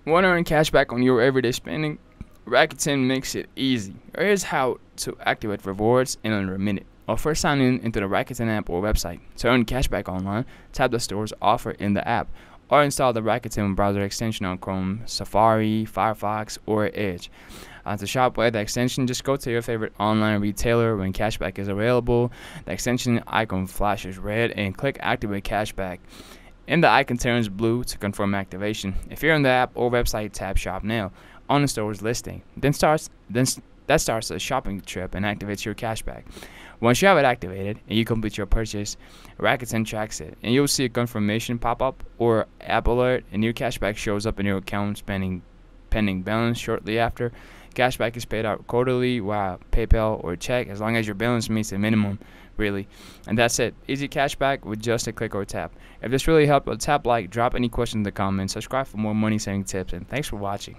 Want to earn cashback on your everyday spending? Rakuten makes it easy. Here's how to activate rewards in under a minute. First sign in into the Rakuten app or website. To earn cashback online, tap the store's offer in the app, or install the Rakuten browser extension on Chrome, Safari, Firefox, or Edge. To shop with the extension, just go to your favorite online retailer when cashback is available. The extension icon flashes red and click Activate Cashback. And the icon turns blue to confirm activation. If you're in the app or website, tap Shop Now on the store's listing. That starts a shopping trip and activates your cashback. Once you have it activated and you complete your purchase, Rakuten tracks it, and you'll see a confirmation pop up or app alert, and your cashback shows up in your account pending balance shortly after. Cashback is paid out quarterly via PayPal or check, as long as your balance meets the minimum, really. And that's it. Easy cashback with just a click or tap. If this really helped, tap like, drop any questions in the comments, subscribe for more money saving tips, and thanks for watching.